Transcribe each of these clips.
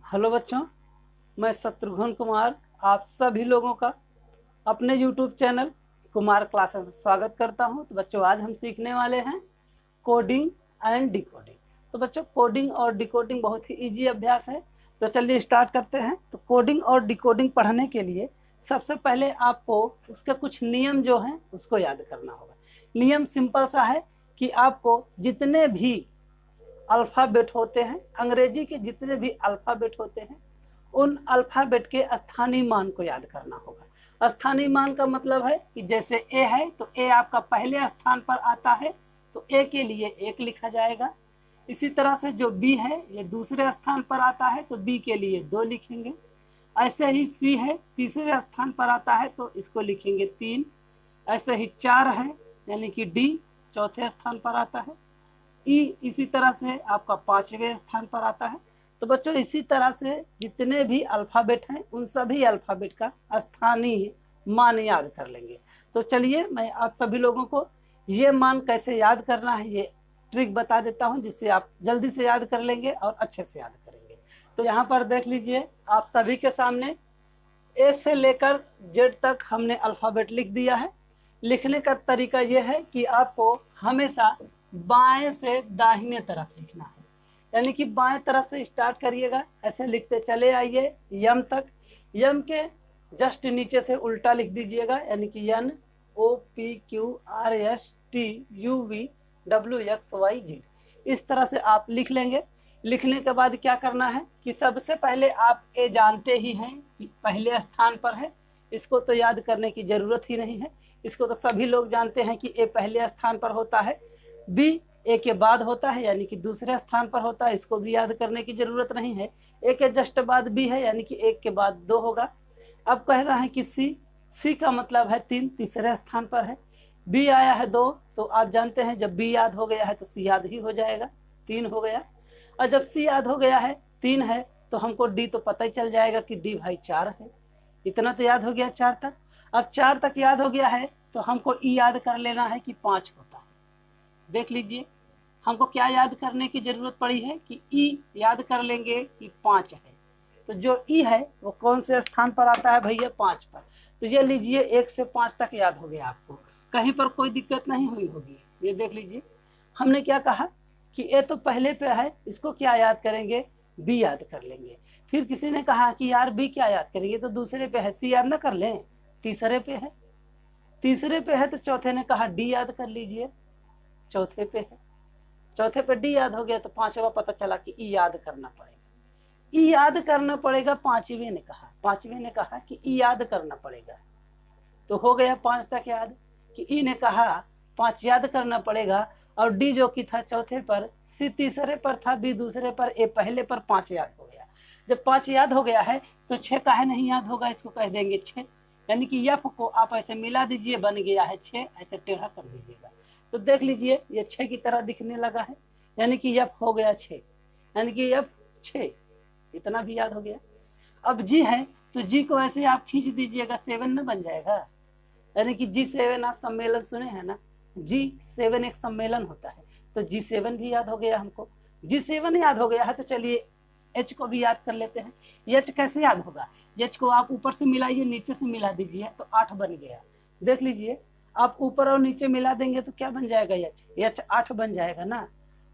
Hello बच्चों, मैं शत्रुघ्न कुमार आप सभी लोगों का अपने YouTube चैनल कुमार क्लासेस में स्वागत करता हूं। तो बच्चों, आज हम सीखने वाले हैं कोडिंग एंड डिकोडिंग। तो बच्चों, कोडिंग और डिकोडिंग बहुत ही इजी अभ्यास है। तो चलिए स्टार्ट करते हैं। तो कोडिंग और डिकोडिंग पढ़ने के लिए सबसे पहले आपको उसके कुछ नियम जो हैं उसको याद करना होगा। नियम सिंपल सा है कि आपको जितने भी अल्फ़ाबेट होते हैं, अंग्रेजी के जितने भी अल्फ़ाबेट होते हैं, उन अल्फ़ाबेट के स्थानीय मान को याद करना होगा। स्थानीय मान का मतलब है कि जैसे ए है तो ए आपका पहले स्थान पर आता है तो ए के लिए 1 लिखा जाएगा। इसी तरह से जो बी है ये दूसरे स्थान पर आता है तो बी के लिए 2 लिखेंगे। ऐसे ही सी है, तीसरे स्थान पर आता है तो इसको लिखेंगे 3। ऐसे ही 4 है यानी कि डी चौथे स्थान पर आता है। ई इसी तरह से आपका 5वें स्थान पर आता है। तो बच्चों, इसी तरह से जितने भी अल्फ़ाबेट हैं उन सभी अल्फ़ाबेट का स्थानीय मान याद कर लेंगे। तो चलिए मैं आप सभी लोगों को ये मान कैसे याद करना है ये ट्रिक बता देता हूं, जिससे आप जल्दी से याद कर लेंगे और अच्छे से याद करेंगे। तो यहाँ पर देख लीजिए, आप सभी के सामने ए से लेकर जेड तक हमने अल्फ़ाबेट लिख दिया है। लिखने का तरीका यह है कि आपको हमेशा बाएं से दाहिने तरफ लिखना है, यानी कि बाएं तरफ से स्टार्ट करिएगा, ऐसे लिखते चले आइए यम तक। यम के जस्ट नीचे से उल्टा लिख दीजिएगा, यानी कि N O P Q R S T U V W X Y Z. इस तरह से आप लिख लेंगे। लिखने के बाद क्या करना है कि सबसे पहले आप ए जानते ही हैं कि पहले स्थान पर है, इसको तो याद करने की जरूरत ही नहीं है। इसको तो सभी लोग जानते हैं कि ए पहले स्थान पर होता है। बी ए के बाद होता है यानी कि दूसरे स्थान पर होता है, इसको भी याद करने की जरूरत नहीं है। ए के जस्ट बाद बी है यानी कि 1 के बाद 2 होगा। अब कह रहा है कि सी का मतलब है 3, तीसरे स्थान पर है। बी आया है 2, तो आप जानते हैं जब बी याद हो गया है तो सी याद ही हो जाएगा, 3 हो गया। और जब सी याद हो गया है 3 है तो हमको डी तो पता ही चल जाएगा कि डी भाई 4 है। इतना तो याद हो गया 4 तक। अब 4 तक याद हो गया है तो हमको ई याद कर लेना है कि 5 होता है। देख लीजिए, हमको क्या याद करने की जरूरत पड़ी है कि ई याद कर लेंगे कि 5 है। तो जो ई है वो कौन से स्थान पर आता है भैया? 5 पर। तो ये लीजिए 1 से 5 तक याद हो गया आपको, कहीं पर कोई दिक्कत नहीं हुई होगी। ये देख लीजिए, हमने क्या कहा कि ए तो पहले पे है, इसको क्या याद करेंगे? बी याद कर लेंगे। फिर किसी ने कहा कि यार बी क्या याद करेंगे, तो दूसरे पे है, सी याद ना कर लें, तीसरे पे है। तीसरे पे है तो चौथे ने कहा डी याद कर लीजिए, चौथे पे है। चौथे पे डी याद हो गया तो 5वां पता चला कि ई याद करना पड़ेगा। ई याद करना पड़ेगा, 5वें ने कहा। 5वें ने कहा कि ई याद करना पड़ेगा, तो हो गया 5 तक याद कि ई ने कहा 5 याद करना पड़ेगा। और डी जो कि था चौथे पर, सी तीसरे पर था, बी दूसरे पर, ए पहले पर, 5 याद हो गया। जब 5 याद हो गया है तो 6 काहे नहीं याद होगा? इसको कह देंगे 6, यानी कि एफ को आप ऐसे मिला दीजिए, बन गया है 6, ऐसे टेढ़ा कर दीजिएगा। तो देख लीजिए ये 6 की तरह दिखने लगा है, यानी कि एफ हो गया 6, यानी कि एफ 6, इतना भी याद हो गया। अब जी है तो जी को ऐसे आप खींच दीजिएगा, 7 ना बन जाएगा, यानी कि G7 आप सम्मेलन सुने हैं ना, G7 एक सम्मेलन होता है, तो G7 भी याद हो गया हमको। G7 याद हो गया है तो चलिए H को भी याद कर लेते हैं। H कैसे याद होगा? H को आप ऊपर से मिलाइए, नीचे से मिला दीजिए तो 8 बन गया। देख लीजिए, आप ऊपर और नीचे मिला देंगे तो क्या बन जाएगा? H 8 बन जाएगा ना।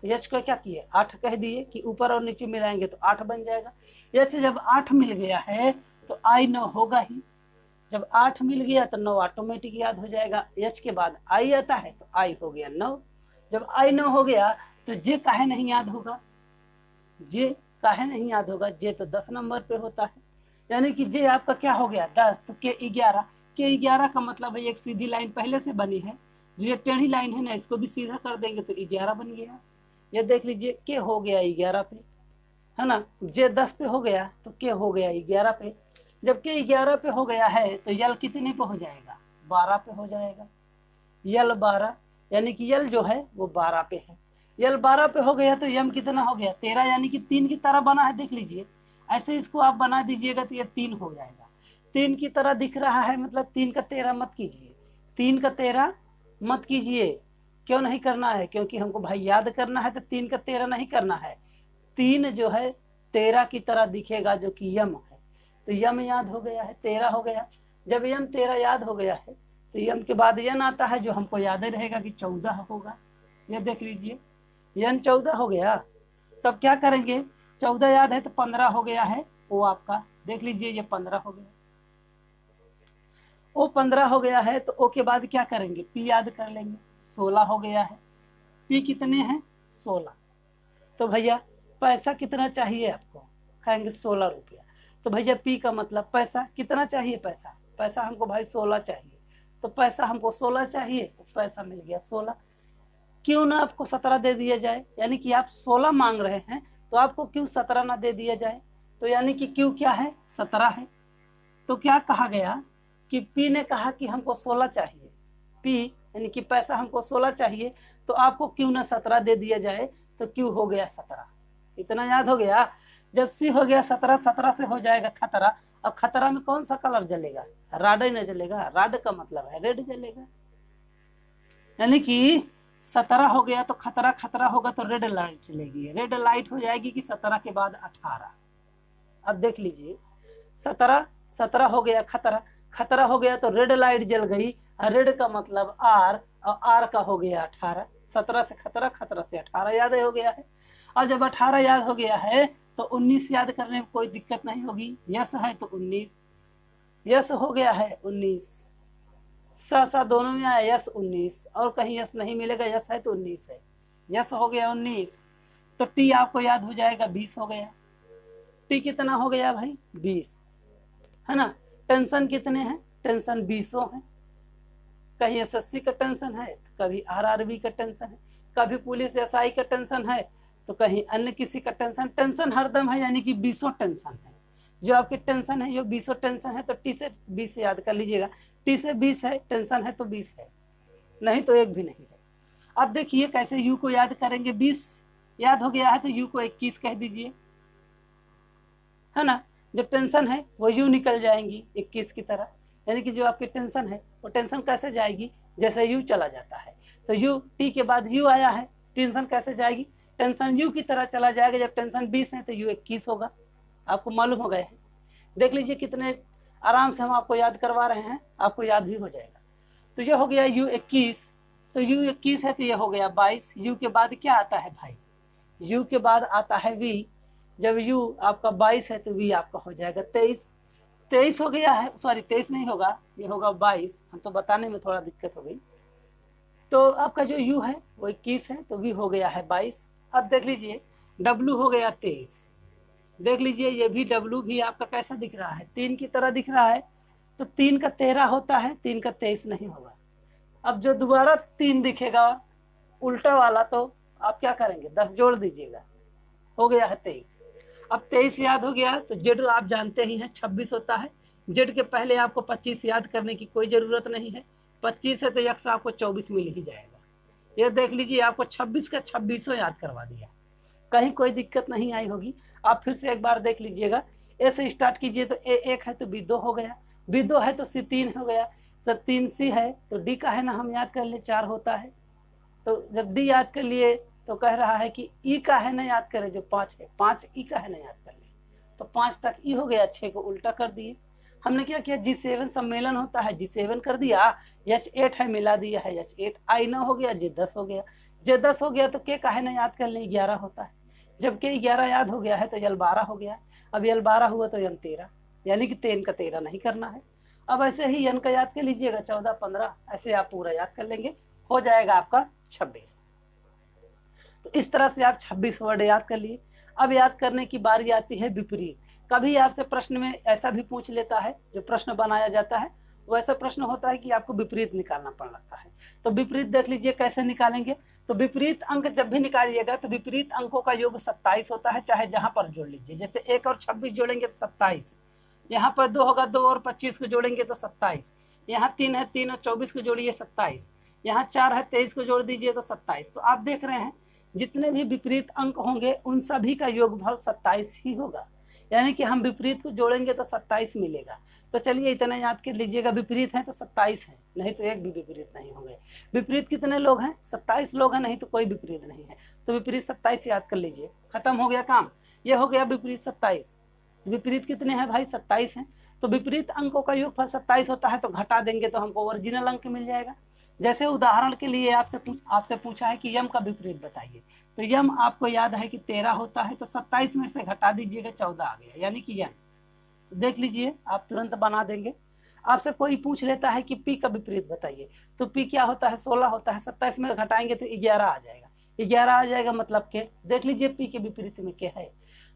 तो H को क्या किए? 8 कह दिए कि ऊपर और नीचे मिलाएंगे तो 8 बन जाएगा। H जब 8 मिल गया है तो I 9 होगा ही। जब 8 मिल गया तो 9 ऑटोमेटिक याद हो जाएगा। H के बाद I आता है तो I हो गया 9। जब I 9 हो गया तो J काहे नहीं याद होगा? J काहे नहीं याद होगा? J तो 10 नंबर पे होता है, यानी कि J आपका क्या हो गया? 10। तो K 11। K 11 का मतलब है एक सीधी लाइन पहले से बनी है, जो ये टेढ़ी लाइन है ना इसको भी सीधा कर देंगे तो 11 बन गया। ये देख लीजिए, K हो गया 11 पे, है ना। J 10 पे हो गया तो K हो गया 11 पे। जब K 11 पे हो गया है तो यल कितने पे हो जाएगा? 12 पे हो जाएगा। यल 12, यानी कि यल जो है वो 12 पे है। यल 12 पे हो गया तो यम कितना हो गया? 13, यानी कि 3 की तरह बना है। देख लीजिए, ऐसे इसको आप बना दीजिएगा तो ये 3 हो जाएगा। 3 की तरह दिख रहा है, मतलब 3 का 13 मत कीजिए, 3 का 13 मत कीजिए। क्यों नहीं करना है? क्योंकि हमको भाई याद करना है, तो 3 का 13 नहीं करना है। 3 जो है 13 की तरह दिखेगा जो कि यम है। तो यम याद हो गया है, 13 हो गया। जब यम 13 याद हो गया है तो यम के बाद यन आता है जो हमको याद रहेगा कि 14 होगा। ये देख लीजिए यन 14 हो गया। तब क्या करेंगे, 14 याद है तो 15 हो गया है वो आपका, देख लीजिए ये 15 हो गया। ओ 15 हो गया है तो ओ के बाद क्या करेंगे, पी याद कर लेंगे, 16 हो गया है। पी कितने हैं, 16। तो भैया पैसा कितना चाहिए आपको, कहेंगे 16 रुपया। तो भैया पी का मतलब पैसा कितना चाहिए, पैसा हमको भाई 16 चाहिए। तो पैसा हमको 16 चाहिए तो पैसा मिल गया 16। क्यों ना आपको 17 दे दिया जाए, यानी कि आप 16 मांग रहे हैं तो आपको क्यों 17 ना दे दिया जाए। तो यानी कि क्यों क्या है, 17 है। तो क्या कहा गया कि पी ने कहा कि हमको 16 चाहिए, पी यानी कि पैसा हमको 16 चाहिए, तो आपको क्यों ना 17 दे दिया जाए। तो क्यों हो गया 17, इतना याद हो गया। जब सी हो गया 17, 17 से हो जाएगा खतरा। अब खतरा में कौन सा कलर जलेगा, राड ही न जलेगा, राड का मतलब है रेड जलेगा। यानी कि 17 हो गया तो खतरा, खतरा होगा तो रेड लाइट चलेगी, रेड लाइट हो जाएगी कि 17 के बाद 18। अब देख लीजिए 17 हो गया खतरा, खतरा हो गया तो रेड लाइट जल गई, रेड का मतलब आर, और आर का हो गया 18। 17 से खतरा, खतरा से 18 याद हो गया है। और जब 18 याद हो गया है तो 19 याद करने में कोई दिक्कत नहीं होगी। यस है तो 19, यस हो गया है 19, सा दोनों में आया यस 19, और कहीं यस नहीं मिलेगा, यस है तो 19 है, यस हो गया 19। तो टी आपको याद हो जाएगा 20 हो गया। टी कितना हो गया भाई, 20 है ना। टेंशन कितने हैं, टेंशन 20 है। कहीं एसएससी का टेंशन है, कभी आरआरबी का टेंशन है, कभी पुलिस एसआई का टेंशन है, तो कहीं अन्य किसी का टेंशन, टेंशन हरदम है, यानी कि 20 टेंशन है। जो आपकी टेंशन है ये 20 टेंशन है, तो टी से 20 याद कर लीजिएगा। टी से 20 है, टेंशन है तो 20 है, नहीं तो एक भी नहीं है। अब देखिए कैसे यू को याद करेंगे, 20 याद हो गया है तो यू को 21 कह दीजिए, है ना। जब टेंशन है वो यू निकल जाएंगी 21 की तरह, यानी कि जो आपकी टेंशन है वो टेंशन कैसे जाएगी, जैसे यू चला जाता है तो यू, टी के बाद यू आया है, टेंशन कैसे जाएगी, टेंशन यू की तरह चला जाएगा। जब टेंशन 20 है तो यू 21 होगा, आपको मालूम हो गए हैं। देख लीजिए कितने आराम से हम आपको याद करवा रहे हैं, आपको याद भी हो जाएगा। तो ये हो गया यू 21, तो यू 21 है तो ये हो गया 22। यू के बाद क्या आता है भाई, यू के बाद आता है वी। जब यू आपका 22 है तो वी आपका हो जाएगा 23। 23 हो गया है, सॉरी 23 नहीं होगा, ये होगा 22, हम तो बताने में थोड़ा दिक्कत हो गई। तो आपका जो यू है वो 21 है तो वी हो गया है 22। अब देख लीजिए डब्लू हो गया 23, देख लीजिए ये भी डब्लू भी आपका कैसा दिख रहा है, 3 की तरह दिख रहा है। तो 3 का 13 होता है, 3 का 23 नहीं होगा। अब जो दोबारा 3 दिखेगा उल्टा वाला, तो आप क्या करेंगे, 10 जोड़ दीजिएगा, हो गया है 23। अब 23 याद हो गया तो जेड आप जानते ही हैं 26 होता है। जेड के पहले आपको 25 याद करने की कोई ज़रूरत नहीं है, 25 है तो यक्स आपको 24 मिल ही जाएगा। ये देख लीजिए आपको 26 का 26 याद करवा दिया, कहीं कोई दिक्कत नहीं आई होगी। आप फिर से एक बार देख लीजिएगा, ए से स्टार्ट कीजिए तो ए 1 है तो बी 2 हो गया, बी 2 है तो सी 3 हो गया, सर 3 सी है तो डी का है ना, हम याद कर ले 4 होता है। तो जब डी याद कर लिए तो कह रहा है कि ई का है ना याद करें, जो 5 है, 5 ई का है ना याद कर ले, तो 5 तक ई हो गया, 6 को उल्टा कर दिए। हमने क्या किया, G7 सम्मेलन होता है, G7 कर दिया, H8 है मिला दिया है, H8 I 9 हो गया, J10 हो गया, J10 हो गया तो के का है ना याद कर ले, 11 होता है। जब के 11 याद हो गया है तो यल 12 हो गया। अब यल 12 हुआ तो यन 13, यानी कि 3 का 13 नहीं करना है। अब ऐसे ही यन का याद कर लीजिएगा, 14, 15, ऐसे आप पूरा याद कर लेंगे, हो जाएगा आपका 26। तो इस तरह से आप 26 वर्ड याद कर लिए। अब याद करने की बारी आती है विपरीत। कभी आपसे प्रश्न में ऐसा भी पूछ लेता है, जो प्रश्न बनाया जाता है वैसा प्रश्न होता है कि आपको विपरीत निकालना पड़ता है। तो विपरीत देख लीजिए कैसे निकालेंगे। तो विपरीत अंक जब भी निकालिएगा तो विपरीत अंकों का योग 27 होता है, चाहे जहां पर जोड़ लीजिए। जैसे 1 और 26 जोड़ेंगे तो 27, यहाँ पर 2 होगा, 2 और 25 को जोड़ेंगे तो 27, यहाँ 3 है, 3 और 24 को जोड़िए 27, यहाँ 4 है, 23 को जोड़ दीजिए तो 27। तो आप देख रहे हैं जितने भी विपरीत अंक होंगे उन सभी का योगफल 27 ही होगा, यानी कि हम विपरीत को जोड़ेंगे तो 27 मिलेगा। तो चलिए इतना याद कर लीजिएगा, विपरीत है तो 27 है, नहीं तो एक भी विपरीत नहीं होंगे। विपरीत कितने लोग हैं, 27 लोग हैं, नहीं तो कोई विपरीत नहीं है। तो विपरीत 27 याद कर लीजिए, खत्म हो गया काम। ये हो गया विपरीत 27। विपरीत कितने हैं भाई? 27 हैं। तो विपरीत अंकों का योगफल 27 होता है, तो घटा देंगे तो हमको ओरिजिनल अंक मिल जाएगा। जैसे उदाहरण के लिए आपसे पूछा है कि यम का विपरीत बताइए, तो यम आपको याद है कि 13 होता है, तो 27 में से घटा दीजिएगा 14 आ गया, यानी कि यम। देख लीजिए, आप तुरंत बना देंगे। आपसे कोई पूछ लेता है कि पी का विपरीत बताइए, तो पी क्या होता है? 16 होता है। 27 में घटाएंगे तो 11 आ जाएगा। 11 आ जाएगा मतलब के, देख लीजिए पी के विपरीत में क्या है।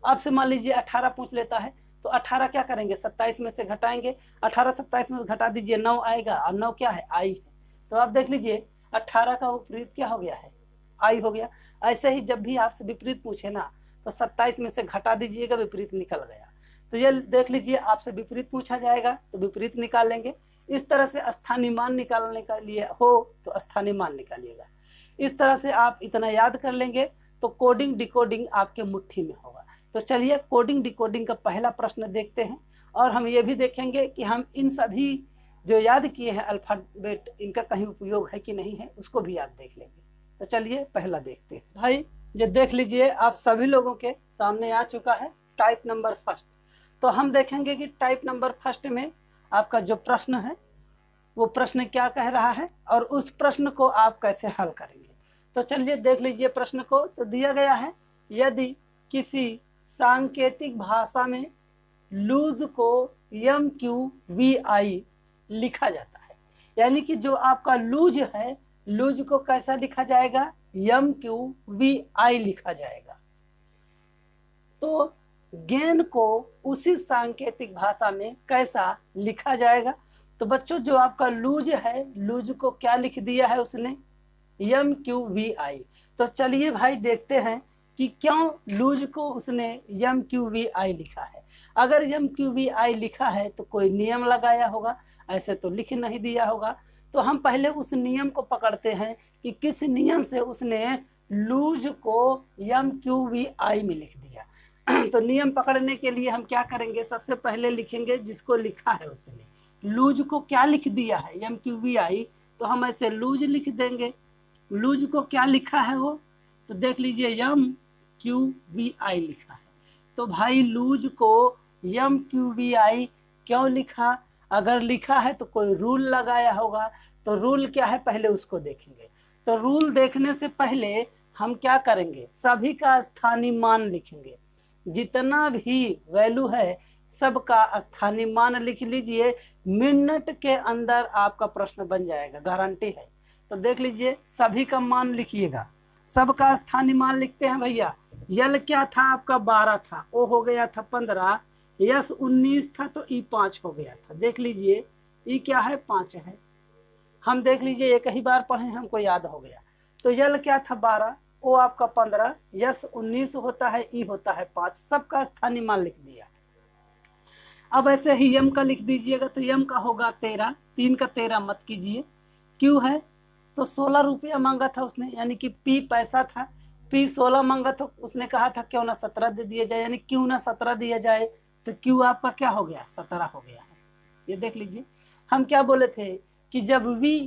आपसे मान लीजिए 18 पूछ लेता है, तो 18 क्या करेंगे? 27 में से घटाएंगे। 18 27 में से घटा दीजिए, 9 आएगा, और 9 क्या है? आई है। तो आप देख लीजिए 18 का विपरीत क्या हो गया है? आई हो गया। ऐसे ही जब भी आपसे विपरीत पूछे ना, तो 27 में से घटा दीजिएगा, विपरीत निकल गया। तो ये देख लीजिए, आपसे विपरीत पूछा जाएगा तो विपरीत निकालेंगे। इस तरह से स्थानीय मान निकालने के लिए हो तो स्थानीय मान निकालिएगा। इस तरह से आप इतना याद कर लेंगे तो कोडिंग डिकोडिंग आपके मुट्ठी में होगा। तो चलिए कोडिंग डिकोडिंग का पहला प्रश्न देखते हैं, और हम ये भी देखेंगे कि हम इन सभी जो याद किए हैं अल्फाबेट, इनका कहीं उपयोग है कि नहीं है, उसको भी आप देख लेंगे। तो चलिए पहला देखते हैं। भाई ये देख लीजिए, आप सभी लोगों के सामने आ चुका है टाइप नंबर फर्स्ट। तो हम देखेंगे कि टाइप नंबर फर्स्ट में आपका जो प्रश्न है वो प्रश्न क्या कह रहा है, और उस प्रश्न को आप कैसे हल करेंगे। तो चलिए देख लीजिए प्रश्न को। तो दिया गया है, यदि किसी सांकेतिक भाषा में लूज को एम क्यू वी आई लिखा जाता है, यानी कि जो आपका लूज है, लूज को कैसा लिखा जाएगा? एम क्यू वी आई लिखा जाएगा। तो गेन को उसी सांकेतिक भाषा में कैसा लिखा जाएगा? तो बच्चों जो आपका लूज है, लूज को क्या लिख दिया है उसने? एम क्यू वी आई। तो चलिए भाई देखते हैं कि क्यों लूज को उसने एम क्यू वी आई लिखा है। अगर एम क्यू वी आई लिखा है तो कोई नियम लगाया होगा, ऐसे तो लिख नहीं दिया होगा। तो हम पहले उस नियम को पकड़ते हैं कि किस नियम से उसने लूज को एम क्यू वी आई में लिख दिया। तो नियम पकड़ने के लिए हम क्या करेंगे? सबसे पहले लिखेंगे जिसको लिखा है उसने। लूज को क्या लिख दिया है? एम क्यू वी आई, तो हम ऐसे लूज लिख देंगे। लूज को क्या लिखा है वो? तो देख लीजिए एम क्यू वी आई लिखा है। तो भाई लूज को एम क्यू वी आई क्यों लिखा? अगर लिखा है तो कोई रूल लगाया होगा। तो रूल क्या है पहले उसको देखेंगे। तो रूल देखने से पहले हम क्या करेंगे? सभी का स्थानीय मान लिखेंगे। जितना भी वैल्यू है सबका स्थानीय मान लिख लीजिए। मिनट के अंदर आपका प्रश्न बन जाएगा, गारंटी है। तो देख लीजिए सभी का मान लिखिएगा। सबका स्थानीय मान लिखते हैं भैया। यल क्या था आपका? 12 था, ओ हो गया था 15, यस 19 था, तो ई 5 हो गया था। देख लीजिए ई क्या है? 5 है। हम देख लीजिए एक ही बार पढ़े, हमको याद हो गया। तो यल क्या था? 12, ओ आपका 15, यस 19 होता है, ई होता है 5। सबका स्थानीय मान लिख दिया। अब ऐसे ही यम का लिख दीजिएगा। तो यम का होगा 13, 3 का 13 मत कीजिए। क्यू है तो 16 रुपया मांगा था उसने, यानी कि पी पैसा था, पी 16 मांगा तो उसने कहा था क्यों ना 17 दे दिया जाए, यानी क्यों ना 17 दिया जाए। तो क्यू आपका क्या हो गया? 17 हो गया है। ये देख लीजिए। हम क्या बोले थे कि जब वी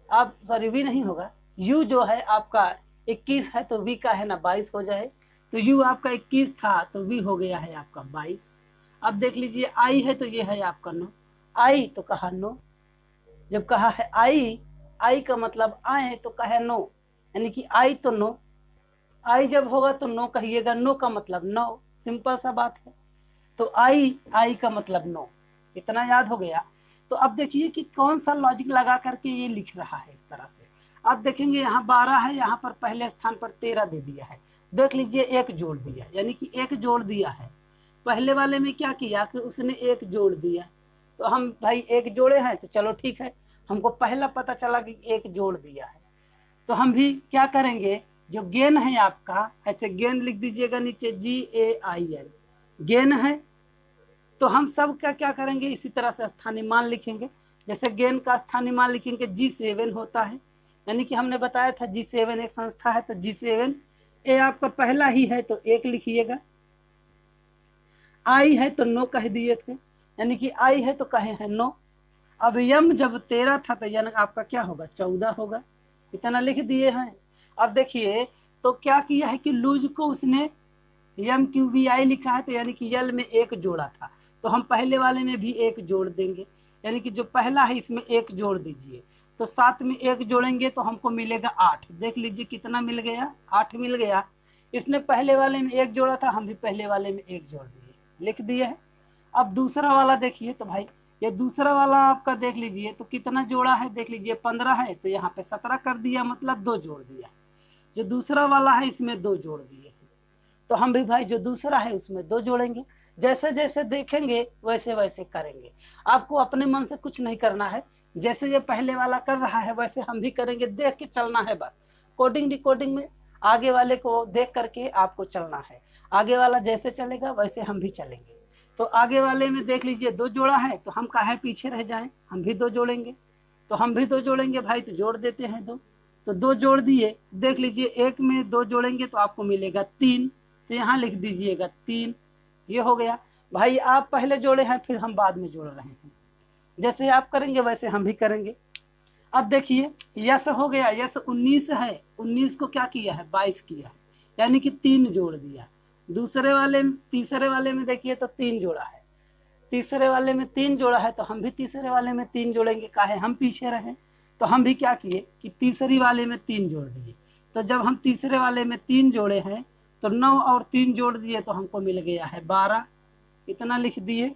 वी नहीं होगा, यू जो है आपका 21 है तो वी का है ना 22 हो जाए। तो यू आपका 21 था तो वी हो गया है आपका 22। अब देख लीजिए आई है तो ये है आपका 9। आई तो कहा 9। जब कहा है आई, आई का मतलब आए तो कहे 9, यानी कि आई तो 9। आई जब होगा तो 9 कहिएगा, 9 का मतलब 9। सिंपल सा बात है। तो आई, आई का मतलब 9। इतना याद हो गया। तो अब देखिए कि कौन सा लॉजिक लगा करके ये लिख रहा है इस तरह से। अब देखेंगे यहाँ 12 है, यहाँ पर पहले स्थान पर 13 दे दिया है। देख लीजिए एक जोड़ दिया, यानी कि एक जोड़ दिया है। पहले वाले में क्या किया कि उसने एक जोड़ दिया। तो हम भाई एक जोड़े हैं तो चलो ठीक है, हमको पहला पता चला कि एक जोड़ दिया है। तो हम भी क्या करेंगे, जो गेन है आपका, ऐसे गेन लिख दीजिएगा नीचे, GAIN गेन है। तो हम सब का क्या करेंगे, इसी तरह से स्थानीय मान लिखेंगे। जैसे गेन का स्थानीय मान लिखेंगे G7 होता है, यानी कि हमने बताया था G7 एक संस्था है। तो G7 ए आपका पहला ही है तो 1 लिखिएगा। आई है तो 9 कह दिए थे, यानी कि आई है तो कहे हैं 9। अब यम जब 13 था तो यानी आपका क्या होगा? 14 होगा। इतना लिख दिए हैं। अब देखिए तो क्या किया है कि लूज को उसने MQBI लिखा है तो यानी कि यल में एक जोड़ा था, तो हम पहले वाले में भी एक जोड़ देंगे, यानी कि जो पहला है इसमें एक जोड़ दीजिए, तो 7 में एक जोड़ेंगे तो हमको मिलेगा 8। देख लीजिए कितना मिल गया, 8 मिल गया। इसने पहले वाले में एक जोड़ा था, हम भी पहले वाले में एक जोड़ दिए, लिख दिए है। अब दूसरा वाला देखिए, तो भाई ये दूसरा वाला आपका देख लीजिए तो कितना जोड़ा है, देख लीजिए 15 है, तो यहाँ पे 17 कर दिया, मतलब 2 जोड़ दिया। जो दूसरा वाला है इसमें 2 जोड़ दिए, तो हम भी भाई जो दूसरा है उसमें 2 जोड़ेंगे। जैसे जैसे देखेंगे वैसे वैसे करेंगे, आपको अपने मन से कुछ नहीं करना है, जैसे ये पहले वाला कर रहा है वैसे हम भी करेंगे, देख के चलना है बस। कोडिंग डिकोडिंग में आगे वाले को देख करके आपको चलना है, आगे वाला जैसे चलेगा वैसे हम भी चलेंगे। तो आगे वाले में देख लीजिए 2 जोड़ा है, तो हम काहे पीछे रह जाएं, हम भी 2 जोड़ेंगे, तो हम भी 2 जोड़ेंगे भाई, तो जोड़ देते हैं 2, तो 2 जोड़ दिए। देख लीजिए एक में 2 जोड़ेंगे तो आपको मिलेगा 3, तो यहाँ लिख दीजिएगा 3, ये हो गया। भाई आप पहले जोड़े हैं, फिर हम बाद में जोड़ रहे हैं, जैसे आप करेंगे वैसे हम भी करेंगे। अब देखिए यस हो गया, यस 19 है, 19 को क्या किया है, 22 किया है, यानी कि 3 जोड़ दिया। दूसरे वाले में, तीसरे वाले में देखिए तो 3 जोड़ा है, तीसरे वाले में 3 जोड़ा है, तो हम भी तीसरे वाले में 3 जोड़ेंगे, काहे हम पीछे रहे, तो हम भी क्या किए कि तीसरी वाले में 3 जोड़ दिए। तो जब हम तीसरे वाले में 3 जोड़े हैं तो 9 और 3 जोड़ दिए तो हमको मिल गया है 12, इतना लिख दिए।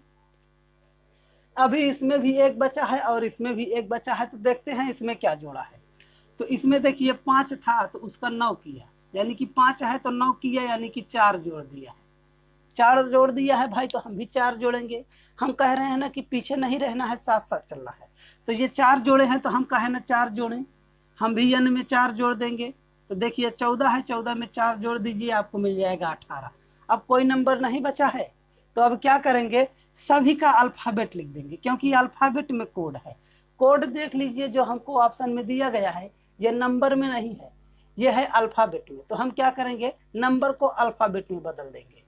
अभी इसमें भी एक बचा है और इसमें भी एक बचा है, तो देखते हैं इसमें क्या जोड़ा है। तो इसमें देखिए 5 था तो उसका 9 किया, यानी कि 5 है तो 9 किया, यानी कि 4 जोड़ दिया है, 4 जोड़ दिया है भाई, तो हम भी 4 जोड़ेंगे। हम कह रहे हैं ना कि पीछे नहीं रहना है, साथ साथ चलना है, तो ये 4 जोड़े हैं तो हम कहे ना 4 जोड़ें, हम भी n में 4 जोड़ देंगे। तो देखिए 14 है, 14 में 4 जोड़ दीजिए, आपको मिल जाएगा 18। अब कोई नंबर नहीं बचा है, तो अब क्या करेंगे, सभी का अल्फाबेट लिख देंगे, क्योंकि अल्फाबेट में कोड है। कोड देख लीजिए जो हमको ऑप्शन में दिया गया है, ये नंबर में नहीं है, ये है अल्फाबेट में, तो हम क्या करेंगे, नंबर को अल्फाबेट में बदल देंगे।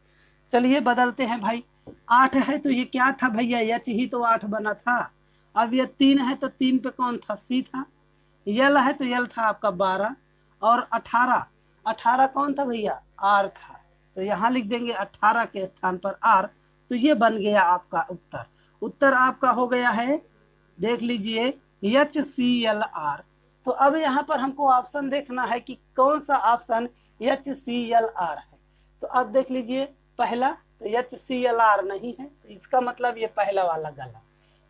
चलिए बदलते हैं भाई। 8 है तो ये क्या था भैया, एच ही तो 8 बना था। अब ये 3 है तो 3 पे कौन था, सी था। यल है तो यल था आपका 12, और 18 कौन था भैया, आर था, तो यहाँ लिख देंगे 18 के स्थान पर आर। तो ये बन गया आपका उत्तर। उत्तर आपका हो गया है, देख लीजिए HCLR। तो अब यहाँ पर हमको ऑप्शन देखना है कि कौन सा ऑप्शन HCLR है। तो अब देख लीजिए पहला तो HCLR नहीं है, तो इसका मतलब ये पहला वाला गलत,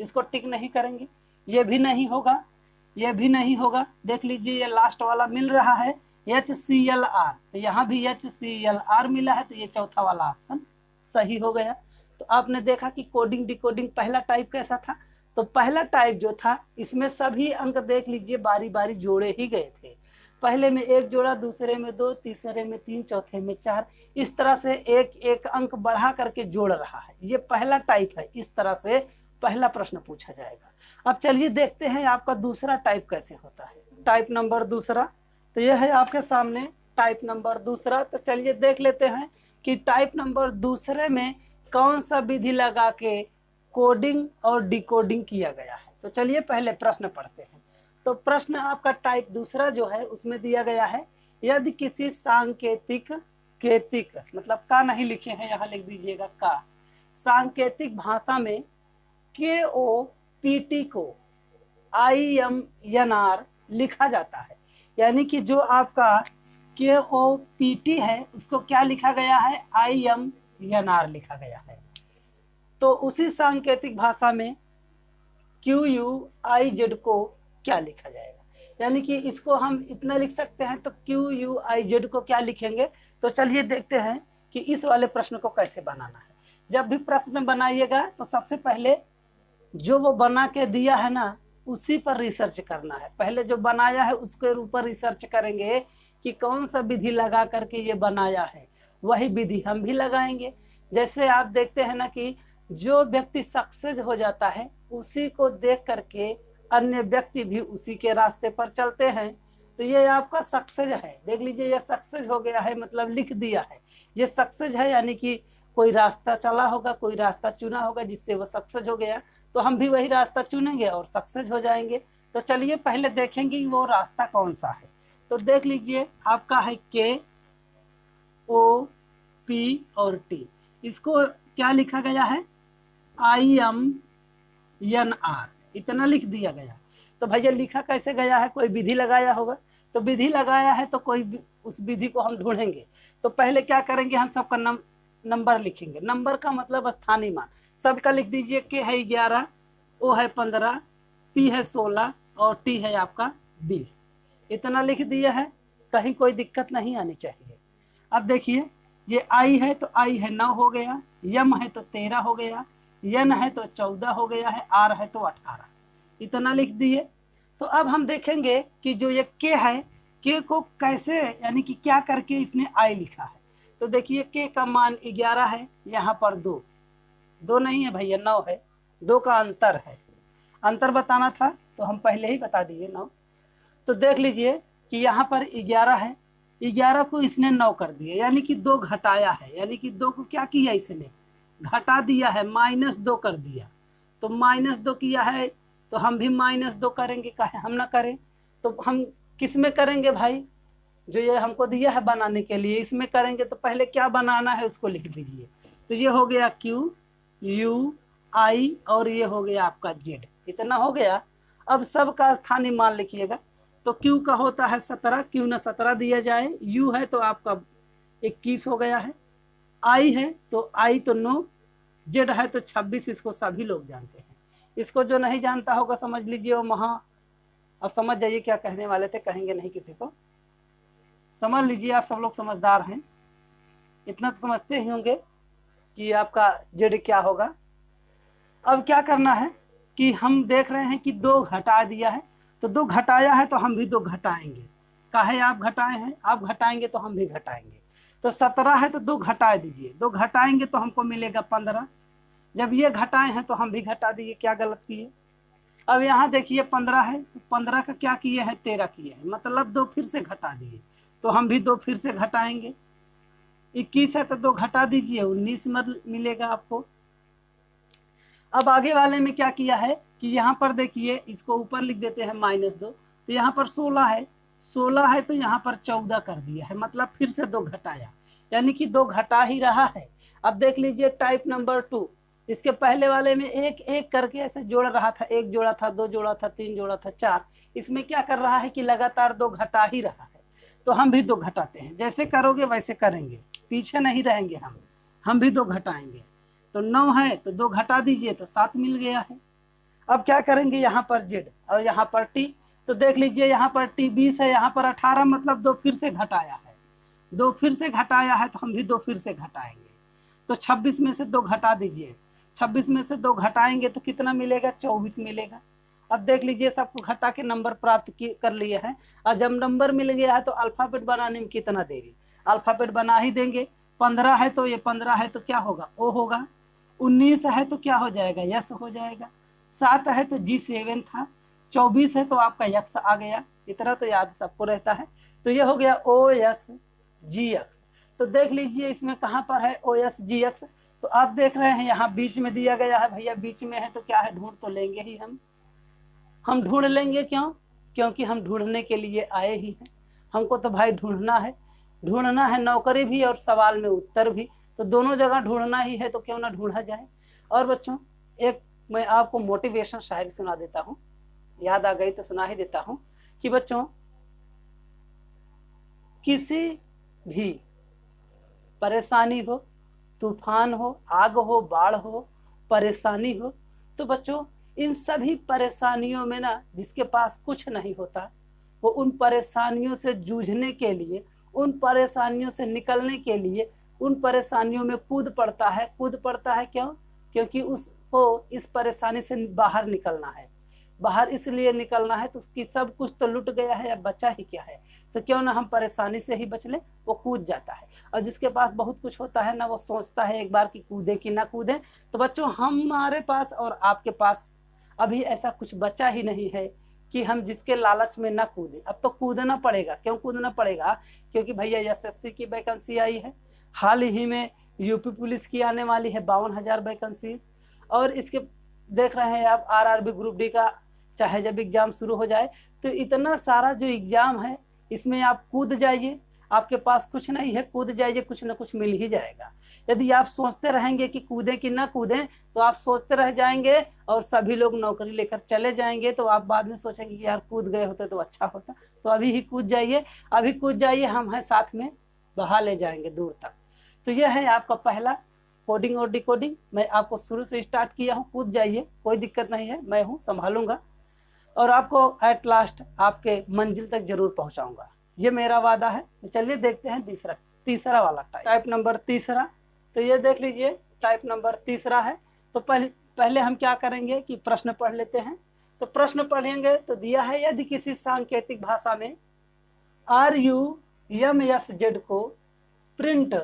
इसको टिक नहीं करेंगे। ये भी नहीं होगा, ये भी नहीं होगा। देख लीजिए ये लास्ट वाला मिल रहा है HCLR, तो यहाँ भी HCLR मिला है, तो ये चौथा वाला ऑप्शन सही हो गया। तो आपने देखा कि कोडिंग डिकोडिंग पहला टाइप कैसा था। तो पहला टाइप जो था इसमें सभी अंक देख लीजिए बारी बारी जोड़े ही गए थे, पहले में 1 जोड़ा, दूसरे में 2, तीसरे में 3, चौथे में 4, इस तरह से एक एक अंक बढ़ा करके जोड़ रहा है। ये पहला टाइप है, इस तरह से पहला प्रश्न पूछा जाएगा। अब चलिए देखते हैं आपका दूसरा टाइप कैसे होता है। टाइप नंबर दूसरा, तो यह है आपके सामने टाइप नंबर दूसरा। तो चलिए देख लेते हैं कि टाइप नंबर दूसरे में कौन सा विधि लगा के कोडिंग और डिकोडिंग किया गया है। तो चलिए पहले प्रश्न पढ़ते हैं। तो प्रश्न आपका टाइप दूसरा जो है उसमें दिया गया है, यदि किसी सांकेतिक मतलब का नहीं लिखे हैं, यहाँ लिख दीजिएगा का, सांकेतिक भाषा में KOPT को IMNR लिखा जाता है, यानी कि जो आपका KOPT है उसको क्या लिखा गया है, IMNR लिखा गया है। तो उसी सांकेतिक भाषा में QUIZ को क्या लिखा जाएगा, यानी कि इसको हम इतना लिख सकते हैं। तो QUIZ को क्या लिखेंगे, तो चलिए देखते हैं कि इस वाले प्रश्न को कैसे बनाना है। जब भी प्रश्न बनाइएगा तो सबसे पहले जो वो बना के दिया है ना उसी पर रिसर्च करना है। पहले जो बनाया है उसके ऊपर रिसर्च करेंगे कि कौन सा विधि लगा करके ये बनाया है, वही विधि हम भी लगाएंगे। जैसे आप देखते हैं ना कि जो व्यक्ति सक्सेस हो जाता है उसी को देख करके अन्य व्यक्ति भी उसी के रास्ते पर चलते हैं। तो ये आपका सक्सेस है, देख लीजिए ये सक्सेस हो गया है, मतलब लिख दिया है ये सक्सेस है, यानी कि कोई रास्ता चला होगा, कोई रास्ता चुना होगा जिससे वो सक्सेस हो गया, तो हम भी वही रास्ता चुनेंगे और सक्सेस हो जाएंगे। तो चलिए पहले देखेंगे वो रास्ता कौन सा है। तो देख लीजिए आपका है KOPT, P और T। इसको क्या लिखा गया है, IMNR, इतना लिख दिया गया। तो भैया लिखा कैसे गया है, कोई विधि लगाया होगा। तो विधि लगाया है तो कोई उस विधि को हम ढूंढेंगे। तो पहले क्या करेंगे, हम सबका नंबर लिखेंगे। नंबर का मतलब स्थानीय मान, सबका लिख दीजिए। K है 11, O है 15, P है 16 और T है आपका 20। इतना लिख दिया है, कहीं कोई दिक्कत नहीं आनी चाहिए। अब देखिए, ये I है तो I है 9 हो गया, M है तो 13 हो गया, N है तो 14 हो गया है, R है तो 18। इतना लिख दिए। तो अब हम देखेंगे कि जो ये K है, K को कैसे, यानी कि क्या करके इसने I लिखा है। तो देखिए K का मान 11 है, यहाँ पर 2 नहीं है भैया, 9 है, 2 का अंतर है। अंतर बताना था तो हम पहले ही बता दिए 9। तो देख लीजिए कि यहाँ पर 11 है, 11 को इसने 9 कर दिया, यानी कि 2 घटाया है, यानी कि 2 को क्या किया इसने, घटा दिया है, -2 कर दिया। तो -2 किया है तो हम भी -2 करेंगे, काहे हम ना करें। तो हम किस में करेंगे भाई, जो ये हमको दिया है बनाने के लिए, इसमें करेंगे। तो पहले क्या बनाना है उसको लिख दीजिए। तो ये हो गया Q, U, I और ये हो गया आपका Z। इतना हो गया। अब सबका स्थानीय मान लिखिएगा। तो Q का होता है 17, क्यों ना 17 दिया जाए। U है तो आपका 21 हो गया है, I है तो I तो 9, Z है तो 26। इसको सभी लोग जानते हैं। इसको जो नहीं जानता होगा समझ लीजिए वो महा, अब समझ जाइए क्या कहने वाले थे, कहेंगे नहीं किसी को। समझ लीजिए, आप सब लोग समझदार हैं, इतना तो समझते ही होंगे कि आपका Z क्या होगा। अब क्या करना है कि हम देख रहे हैं कि 2 घटा दिया है, तो 2 घटाया है तो हम भी 2 घटाएंगे। काहे आप घटाए हैं, आप घटाएंगे तो हम भी घटाएंगे। तो 17 है तो 2 घटा दीजिए, 2 घटाएंगे तो हमको मिलेगा 15। जब ये घटाए हैं तो हम भी घटा दिए, क्या गलत किए। अब यहाँ देखिए 15 है तो 15 का क्या किए हैं, 13 किए हैं, मतलब 2 फिर से घटा दिए, तो हम भी 2 फिर से घटाएंगे। 21 है तो 2 घटा दीजिए, 19 मिलेगा आपको। अब आगे वाले में क्या किया है कि यहाँ पर देखिए, इसको ऊपर लिख देते हैं -2। तो यहाँ पर 16 है, 16 है तो यहाँ पर 14 कर दिया है, मतलब फिर से 2 घटाया, यानी कि 2 घटा ही रहा है। अब देख लीजिए टाइप नंबर 2, इसके पहले वाले में एक एक करके ऐसे जोड़ रहा था, 1 जोड़ा था, 2 जोड़ा था, 3 जोड़ा था, 4। इसमें क्या कर रहा है कि लगातार 2 घटा ही रहा है। तो हम भी 2 घटाते हैं, जैसे करोगे वैसे करेंगे, पीछे नहीं रहेंगे हम भी 2 घटाएंगे। तो 9 है तो 2 घटा दीजिए तो 7 मिल गया है। अब क्या करेंगे, यहाँ पर Z और यहाँ पर T। तो देख लीजिए यहाँ पर T 20 है, यहाँ पर 18, मतलब 2 फिर से घटाया है, 2 फिर से घटाया है तो हम भी 2 फिर से घटाएंगे। तो 26 में से 2 घटा दीजिए, 26 में से 2 घटाएंगे तो कितना मिलेगा, 24 मिलेगा। अब देख लीजिए सबको घटा के नंबर प्राप्त कर लिए हैं। और जब नंबर मिल गया है तो अल्फाबेट बनाने में कितना देरी, अल्फाबेट बना ही देंगे। 15 है तो ये 15 है तो क्या होगा, O होगा। 19 है तो क्या हो जाएगा, यस हो जाएगा। 7 है तो G7 था। 24 है तो आपका यक्स आ गया। इतना तो याद सबको रहता है। तो ये हो गया OSGX। तो देख लीजिए इसमें कहाँ पर है OSGX। तो आप देख रहे हैं यहाँ बीच में दिया गया है, भैया बीच में है तो क्या है, ढूंढ तो लेंगे ही हम ढूंढ लेंगे। क्यों, क्योंकि हम ढूंढने के लिए आए ही हैं। हमको तो भाई ढूंढना है, नौकरी भी और सवाल में उत्तर भी, तो दोनों जगह ढूंढना ही है, तो क्यों ना ढूंढा जाए। और बच्चों एक मैं आपको मोटिवेशन शायरी सुना देता हूँ, याद आ गई तो सुना ही देता हूँ कि बच्चों किसी भी परेशानी हो, तूफान हो, आग हो, बाढ़ हो, परेशानी हो, तो बच्चों इन सभी परेशानियों में ना जिसके पास कुछ नहीं होता, वो उन परेशानियों से जूझने के लिए, उन परेशानियों से निकलने के लिए उन परेशानियों में कूद पड़ता है। क्यों, क्योंकि उसको इस परेशानी से बाहर निकलना है। बाहर इसलिए निकलना है तो उसकी सब कुछ तो लुट गया है, अब बचा ही क्या है। तो क्यों ना हम परेशानी से ही बच ले, वो कूद जाता है। और जिसके पास बहुत कुछ होता है ना, वो सोचता है एक बार कि कूदे कि ना कूदे। तो बच्चों हमारे पास और आपके पास अभी ऐसा कुछ बचा ही नहीं है कि हम जिसके लालच में ना कूदे। अब तो कूदना पड़ेगा। क्यों कूदना पड़ेगा, क्योंकि भैया SSC की वैकेंसी आई है, हाल ही में यूपी पुलिस की आने वाली है 52,000 वैकेंसी, और इसके देख रहे हैं आप RRB ग्रुप डी का चाहे जब एग्जाम शुरू हो जाए, तो इतना सारा जो एग्जाम है इसमें आप कूद जाइए। आपके पास कुछ नहीं है, कूद जाइए, कुछ ना कुछ मिल ही जाएगा। यदि आप सोचते रहेंगे कि कूदें कि ना कूदें, तो आप सोचते रह जाएंगे और सभी लोग नौकरी लेकर चले जाएंगे, तो आप बाद में सोचेंगे कि यार कूद गए होते तो अच्छा होता। तो अभी ही कूद जाइए, अभी कूद जाइए, हम हैं साथ में, बहा ले जाएंगे दूर तक। तो यह है आपका पहला कोडिंग और डिकोडिंग। मैं आपको शुरू से स्टार्ट किया हूँ, कूद जाइए, कोई दिक्कत नहीं है, मैं हूँ, संभालूंगा और आपको एट लास्ट आपके मंजिल तक जरूर पहुंचाऊंगा, ये मेरा वादा है। तो चलिए देखते हैं तीसरा वाला टाइप नंबर तीसरा। तो ये देख लीजिए, टाइप नंबर तीसरा है। तो पहले हम क्या करेंगे कि प्रश्न पढ़ लेते हैं। तो प्रश्न पढ़ेंगे तो दिया है, यदि किसी सांकेतिक भाषा में RUMSZ को प्रिंट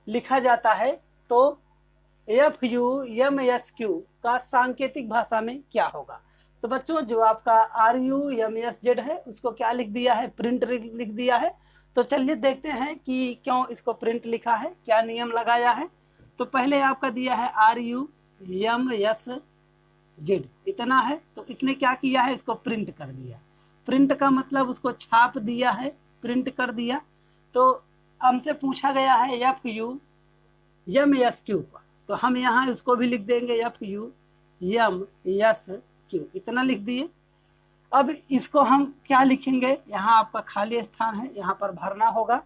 लिखा जाता है तो FUMSQ का सांकेतिक भाषा में क्या होगा। तो बच्चों, जो आपका RUMSZ है उसको क्या लिख दिया है, प्रिंट लिख दिया है। तो चलिए देखते हैं कि क्यों इसको प्रिंट लिखा है, क्या नियम लगाया है। तो पहले आपका दिया है RUMSZ, इतना है। तो इसने क्या किया है, इसको प्रिंट कर दिया। प्रिंट का मतलब उसको छाप दिया है, प्रिंट कर दिया। तो हमसे पूछा गया है FUMSQ का, तो हम यहाँ इसको भी लिख देंगे FUMSQ, इतना लिख दिए। अब इसको हम क्या लिखेंगे, यहाँ आपका खाली स्थान है, यहाँ पर भरना होगा।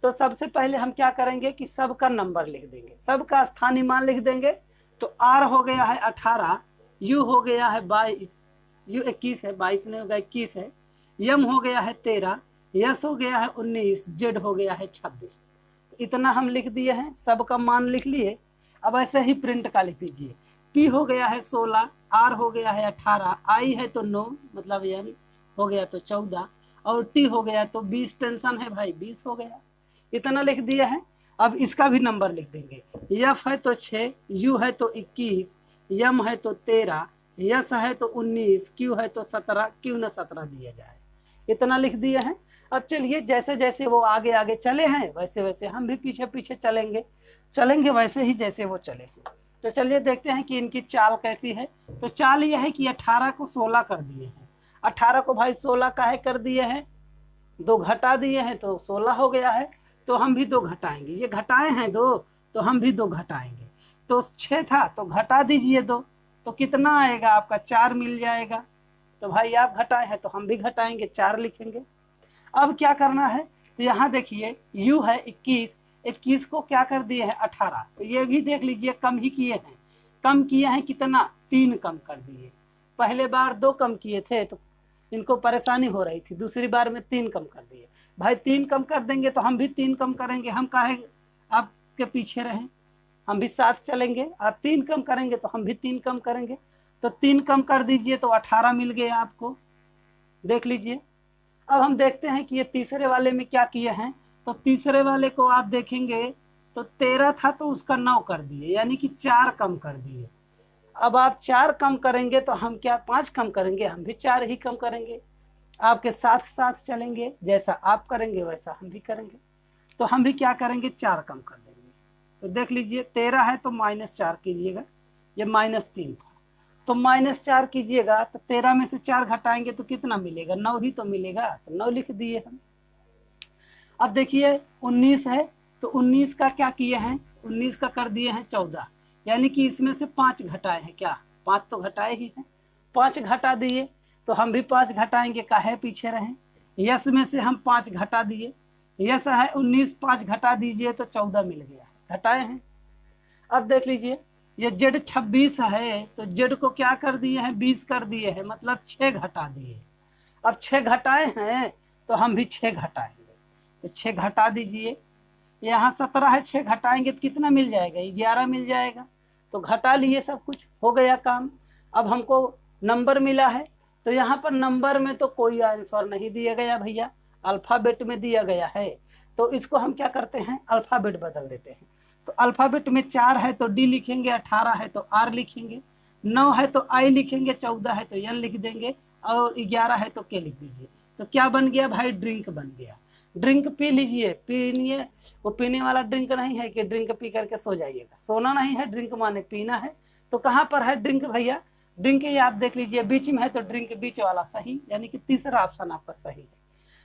तो सबसे पहले हम क्या करेंगे कि सबका नंबर लिख देंगे, सबका स्थानीय मान लिख देंगे। तो R हो गया है 18, U हो गया है 22, U 21 है, 22 नहीं होगा 21 है, M हो गया है 13, S हो गया है 19, Z हो गया है 26। इतना हम लिख दिए हैं, सबका मान लिख लिए। अब ऐसे ही प्रिंट का लिख दीजिए। P हो गया है 16, R हो गया है 18, I है तो 9, मतलब N हो गया तो 14, और T हो गया तो 20, टेंशन है भाई 20 हो गया। इतना लिख दिया है। अब इसका भी नंबर लिख देंगे। F है तो 6, U है तो 21, M है तो 13, S है तो 19, Q है तो 17, क्यों ना 17 दिया जाए, इतना लिख दिए हैं। अब चलिए, जैसे जैसे वो आगे आगे चले हैं वैसे वैसे हम भी पीछे पीछे चलेंगे वैसे ही जैसे वो चले हैं। तो चलिए देखते हैं कि इनकी चाल कैसी है। तो चाल यह है कि 18 को 16 कर दिए हैं। 18 को भाई 16 काहे कर दिए हैं, 2 घटा दिए हैं तो 16 हो गया है। तो हम भी 2 घटाएंगे, ये घटाए हैं 2 तो हम भी 2 घटाएंगे। तो 6 था तो घटा दीजिए 2, तो कितना आएगा आपका, 4 मिल जाएगा। तो भाई आप घटाए हैं तो हम भी घटाएंगे, 4 लिखेंगे। अब क्या करना है, तो यहाँ देखिए U है 21, 21 को क्या कर दिए हैं 18, तो ये भी देख लीजिए कम ही किए हैं। कम किए हैं कितना, 3 कम कर दिए। पहले बार 2 कम किए थे तो इनको परेशानी हो रही थी, दूसरी बार में 3 कम कर दिए। भाई 3 कम कर देंगे तो हम भी 3 कम करेंगे, हम काहे आपके पीछे रहें, हम भी साथ चलेंगे। आप 3 कम करेंगे तो हम भी 3 कम करेंगे। तो 3 कम कर दीजिए तो 18 मिल गया आपको, देख लीजिए। अब हम देखते हैं कि ये तीसरे वाले में क्या किए हैं। तो तीसरे वाले को आप देखेंगे तो 13 था तो उसका 9 कर दिए, यानी कि 4 कम कर दिए। अब आप 4 कम करेंगे तो हम क्या 5 कम करेंगे, हम भी 4 ही कम करेंगे। आपके साथ साथ चलेंगे, जैसा आप करेंगे वैसा हम भी करेंगे। तो हम भी क्या करेंगे, 4 कम कर देंगे। तो देख लीजिए 13 है तो -4 कीजिएगा, ये -3 था तो -4 कीजिएगा। तो 13 में से 4 घटाएंगे तो कितना मिलेगा, 9 ही तो मिलेगा, तो 9 लिख दिए हम। अब देखिए 19 है तो 19 का क्या किए हैं, 19 का कर दिए हैं 14, यानी कि इसमें से 5 घटाए हैं, क्या 5 तो घटाए ही हैं, 5 घटा दिए। तो हम भी 5 घटाएंगे, काहे पीछे रहें। यस में से हम 5 घटा दिए, यस है 19, 5 घटा दीजिए तो 14 मिल गया, घटाए हैं। अब देख लीजिए ये Z 26 है तो Z को क्या कर दिए हैं, 20 कर दिए हैं, मतलब 6 घटा दिए। अब 6 घटाए हैं तो हम भी 6 घटाएंगे, तो 6 घटा दीजिए। यहाँ 17 है, 6 घटाएंगे तो कितना मिल जाएगा, 11 मिल जाएगा। तो घटा लिए, सब कुछ हो गया काम। अब हमको नंबर मिला है, तो यहाँ पर नंबर में तो कोई आंसर नहीं दिया गया भैया, अल्फ़ाबेट में दिया गया है। तो इसको हम क्या करते हैं, अल्फ़ाबेट बदल देते हैं। तो अल्फ़ाबेट में 4 है तो D लिखेंगे, 18 है तो R लिखेंगे, 9 है तो I लिखेंगे, 14 है तो N लिख देंगे, और 11 है तो K लिख दीजिए। तो क्या बन गया भाई, ड्रिंक बन गया। ड्रिंक पी लीजिए, पीनिए। वो पीने वाला ड्रिंक नहीं है कि ड्रिंक पी करके सो जाइएगा, सोना नहीं है, ड्रिंक माने पीना है। तो कहाँ पर है ड्रिंक भैया, ड्रिंक ये आप देख लीजिए बीच में है तो ड्रिंक बीच वाला सही, यानी कि तीसरा ऑप्शन आपका सही है।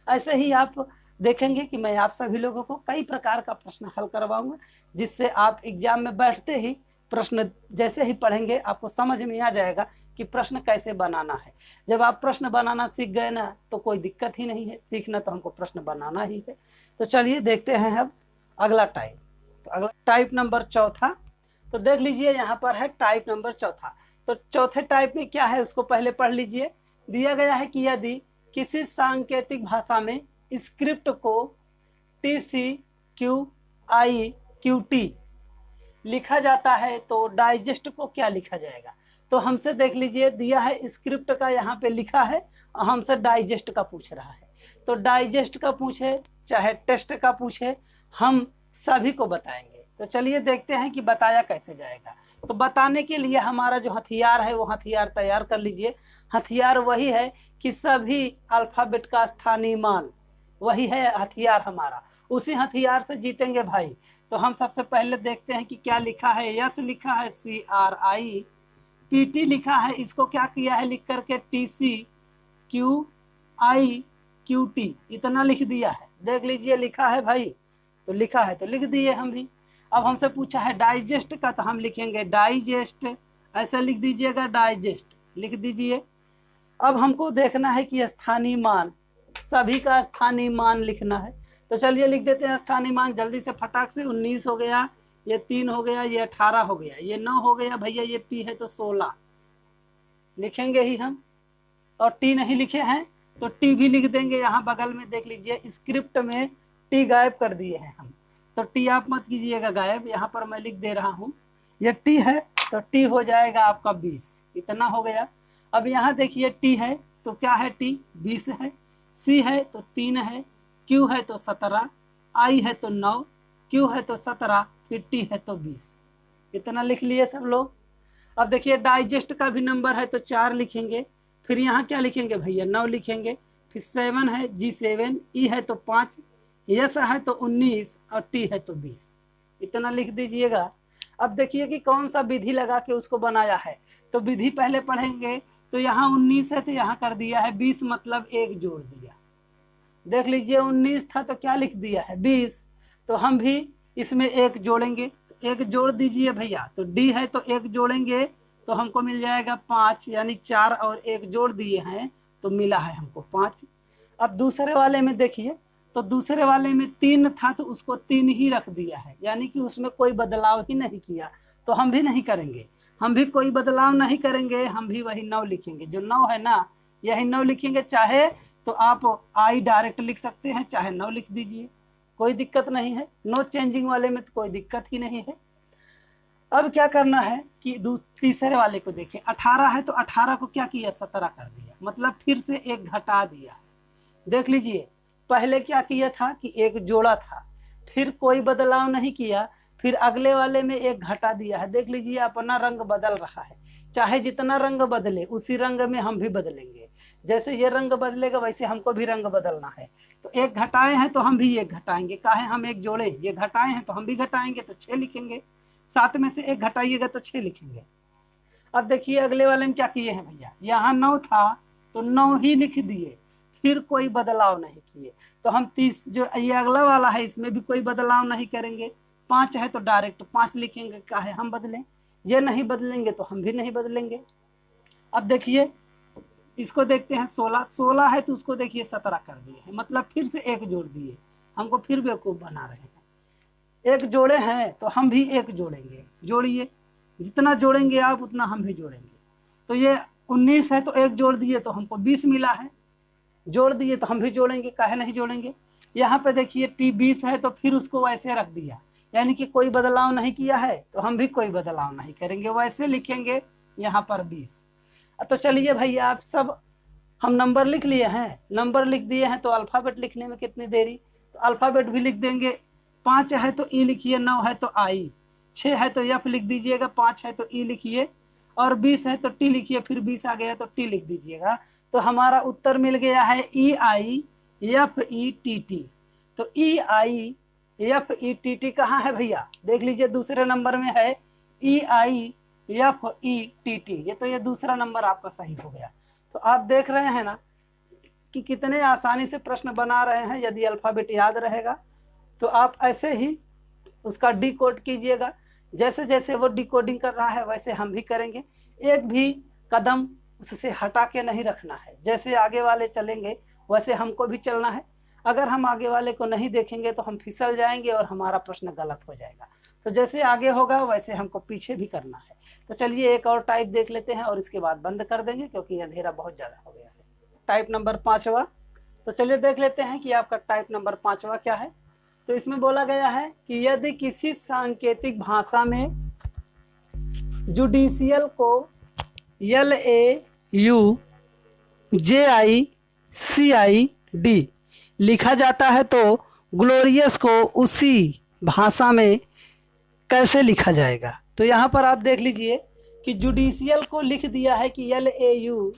ऐसे ही आप देखेंगे कि मैं आप सभी लोगों को कई प्रकार का प्रश्न हल करवाऊंगा, जिससे आप एग्जाम में बैठते ही प्रश्न जैसे ही पढ़ेंगे आपको समझ में आ जाएगा कि प्रश्न कैसे बनाना है। जब आप प्रश्न बनाना सीख गए ना तो कोई दिक्कत ही नहीं है, सीखना तो हमको प्रश्न बनाना ही है। तो चलिए देखते हैं अब अगला टाइप। तो अगला टाइप नंबर चौथा, तो देख लीजिए यहाँ पर है टाइप नंबर चौथा। तो चौथे टाइप में क्या है उसको पहले पढ़ लीजिए। दिया गया है कि यदि किसी सांकेतिक भाषा में स्क्रिप्ट को TCQIQT लिखा जाता है तो डाइजेस्ट को क्या लिखा जाएगा। तो हमसे देख लीजिए दिया है स्क्रिप्ट का यहाँ पे लिखा है और हमसे डाइजेस्ट का पूछ रहा है। तो डाइजेस्ट का पूछे चाहे टेस्ट का पूछे हम सभी को बताएंगे। तो चलिए देखते हैं कि बताया कैसे जाएगा। तो बताने के लिए हमारा जो हथियार है वो हथियार तैयार कर लीजिए। हथियार वही है कि सभी अल्फाबेट का स्थानीय मान, वही है हथियार हमारा, उसी हथियार से जीतेंगे भाई। तो हम सबसे पहले देखते हैं कि क्या लिखा है। यस लिखा है CRIPT लिखा है, इसको क्या किया है लिख करके TCQIQT इतना लिख दिया है। देख लीजिए लिखा है भाई, तो लिखा है तो लिख दिए हम भी। अब हमसे पूछा है डाइजेस्ट का, तो हम लिखेंगे डाइजेस्ट, ऐसा लिख दीजिएगा, डाइजेस्ट लिख दीजिए। अब हमको देखना है कि स्थानीय मान, सभी का स्थानीय मान लिखना है। तो चलिए लिख देते हैं स्थानीय मान जल्दी से फटाक से। 19 हो गया, ये 3 हो गया, ये 18 हो गया, ये 9 हो गया भैया, ये P है तो 16 लिखेंगे ही हम। और T नहीं लिखे हैं तो T भी लिख देंगे यहाँ बगल में। देख लीजिए स्क्रिप्ट में T गायब कर दिए हैं हम, तो T आप मत कीजिएगा गायब, यहाँ पर मैं लिख दे रहा हूँ। ये T है तो T हो जाएगा आपका 20, इतना हो गया। अब यहाँ देखिए T है तो क्या है, T 20 है, C है तो 3 है, Q है तो 17, I है तो 9, Q है तो 17, फिर T है तो 20, इतना लिख लिए सब लोग। अब देखिए डाइजेस्ट का भी नंबर है तो 4 लिखेंगे, फिर यहाँ क्या लिखेंगे भैया 9 लिखेंगे, फिर 7 है G7, E है तो 5, S है तो 19 और T है तो 20, इतना लिख दीजिएगा। अब देखिए कि कौन सा विधि लगा के उसको बनाया है। तो विधि पहले पढ़ेंगे। तो यहाँ 19 है तो यहाँ कर दिया है 20, मतलब 1 जोड़ दिया। देख लीजिए 19 था तो क्या लिख दिया है 20, तो हम भी इसमें 1 जोड़ेंगे, 1 जोड़ दीजिए भैया। तो D है तो 1 जोड़ेंगे तो हमको मिल जाएगा 5, यानी 4 और 1 जोड़ दिए हैं तो मिला है हमको 5। अब दूसरे वाले में देखिए, तो दूसरे वाले में 3 था तो उसको 3 ही रख दिया है, यानी कि उसमें कोई बदलाव ही नहीं किया। तो हम भी नहीं करेंगे, हम भी कोई बदलाव नहीं करेंगे, हम भी वही 9 लिखेंगे। जो 9 है ना यही 9 लिखेंगे। चाहे तो आप I डायरेक्ट लिख सकते हैं, चाहे 9 लिख दीजिए, कोई दिक्कत नहीं है। नो चेंजिंग वाले में तो कोई दिक्कत ही नहीं है। अब क्या करना है कि तीसरे वाले को देखें। 18 है तो 18 को क्या किया 17 कर दिया, मतलब फिर से 1 घटा दिया। देख लीजिए पहले क्या किया था कि 1 जोड़ा था, फिर कोई बदलाव नहीं किया, फिर अगले वाले में 1 घटा दिया है। देख लीजिए अपना रंग बदल रहा है। चाहे जितना रंग बदले उसी रंग में हम भी बदलेंगे। जैसे ये रंग बदलेगा वैसे हमको भी रंग बदलना है। तो 1 घटाए हैं तो हम भी 1 घटाएंगे, काहे हम 1 जोड़े, ये घटाए हैं तो हम भी घटाएंगे तो 6 लिखेंगे। 7 में से 1 घटाइएगा तो 6 लिखेंगे। अब देखिए अगले वाले में क्या किए हैं भैया, यहाँ 9 था तो 9 ही लिख दिए, फिर कोई बदलाव नहीं किए। तो हम 30 जो ये अगला वाला है इसमें भी कोई बदलाव नहीं करेंगे। 5 है तो डायरेक्ट 5 लिखेंगे, काहे हम बदलें, ये नहीं बदलेंगे तो हम भी नहीं बदलेंगे। अब देखिए इसको देखते हैं। 16 है तो उसको देखिए 17 कर दिए हैं, मतलब फिर से 1 जोड़ दिए, हमको फिर बेवकूफ़ बना रहे हैं। 1 जोड़े हैं तो हम भी 1 जोड़ेंगे, जोड़िए, जितना जोड़ेंगे आप उतना हम भी जोड़ेंगे। तो ये 19 है तो 1 जोड़ दिए तो हमको 20 मिला है, जोड़ दिए तो हम भी जोड़ेंगे, काहे नहीं जोड़ेंगे। यहाँ पे देखिए T 20 है तो फिर उसको वैसे रख दिया, यानी कि कोई बदलाव नहीं किया है, तो हम भी कोई बदलाव नहीं करेंगे, वैसे लिखेंगे यहाँ पर 20। तो चलिए भैया आप सब हम नंबर लिख लिए हैं, नंबर लिख दिए हैं तो अल्फ़ाबेट लिखने में कितनी देरी, तो अल्फ़ाबेट भी लिख देंगे। 5 है तो E लिखिए, 9 है तो I, 6 है तो F लिख दीजिएगा, 5 है तो E लिखिए, और 20 है तो T लिखिए, फिर 20 आ गया तो T लिख दीजिएगा। तो हमारा उत्तर मिल गया है EIFETT। तो EIFETT कहाँ है भैया, देख लीजिए दूसरे नंबर में है EIFETT, ये तो ये दूसरा नंबर आपका सही हो गया। तो आप देख रहे हैं ना कि कितने आसानी से प्रश्न बना रहे हैं। यदि अल्फ़ाबेट याद रहेगा तो आप ऐसे ही उसका डिकोड कीजिएगा। जैसे जैसे वो डिकोडिंग कर रहा है वैसे हम भी करेंगे। एक भी कदम उससे हटा के नहीं रखना है। जैसे आगे वाले चलेंगे वैसे हमको भी चलना है। अगर हम आगे वाले को नहीं देखेंगे तो हम फिसल जाएंगे और हमारा प्रश्न गलत हो जाएगा। तो जैसे आगे होगा वैसे हमको पीछे भी करना है। तो चलिए एक और टाइप देख लेते हैं और इसके बाद बंद कर देंगे क्योंकि अंधेरा बहुत ज़्यादा हो गया है। टाइप नंबर 5वां। तो चलिए देख लेते हैं कि आपका टाइप नंबर 5वां क्या है। तो इसमें बोला गया है कि यदि किसी सांकेतिक भाषा में जुडिशियल को LAUJICID लिखा जाता है तो ग्लोरियस को उसी भाषा में कैसे लिखा जाएगा। तो यहाँ पर आप देख लीजिए कि जुडिशियल को लिख दिया है कि LAUJICID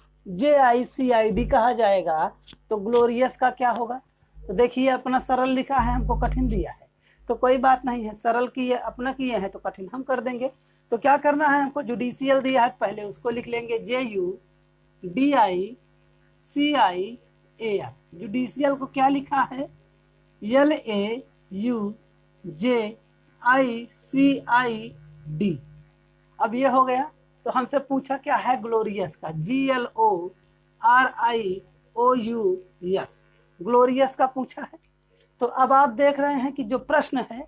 कहा जाएगा, तो ग्लोरियस का क्या होगा। तो देखिए अपना सरल लिखा है, हमको कठिन दिया है, तो कोई बात नहीं है, सरल किए अपना किए हैं तो कठिन हम कर देंगे। तो क्या करना है, हमको जुडिशियल दिया है पहले उसको लिख लेंगे JUDICIAL। जुडिशियल को क्या लिखा है LAUJICID। अब ये हो गया। तो हमसे पूछा क्या है ग्लोरियस का, GLORIOUS, ग्लोरियस का पूछा है। तो अब आप देख रहे हैं कि जो प्रश्न है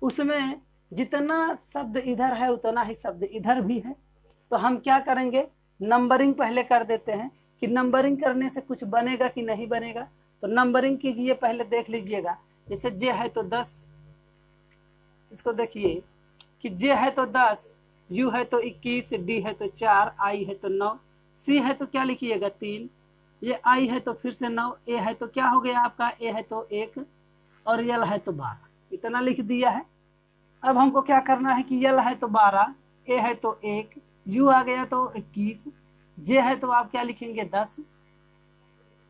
उसमें जितना शब्द इधर है उतना ही शब्द इधर भी है। तो हम क्या करेंगे, नंबरिंग पहले कर देते हैं कि नंबरिंग करने से कुछ बनेगा कि नहीं बनेगा। तो नंबरिंग कीजिए, पहले देख लीजिएगा। जैसे जे है तो 10, इसको देखिए कि जे है तो 10, यू है तो 21, डी है तो 4, आई है तो 9, सी है तो क्या लिखिएगा 3, ये आई है तो फिर से 9, ए है तो क्या हो गया आपका, ए है तो 1 और यल है तो 12, इतना लिख दिया है। अब हमको क्या करना है कि यल है तो 12, ए है तो 1, यू आ गया तो 21, जे है तो आप क्या लिखेंगे 10,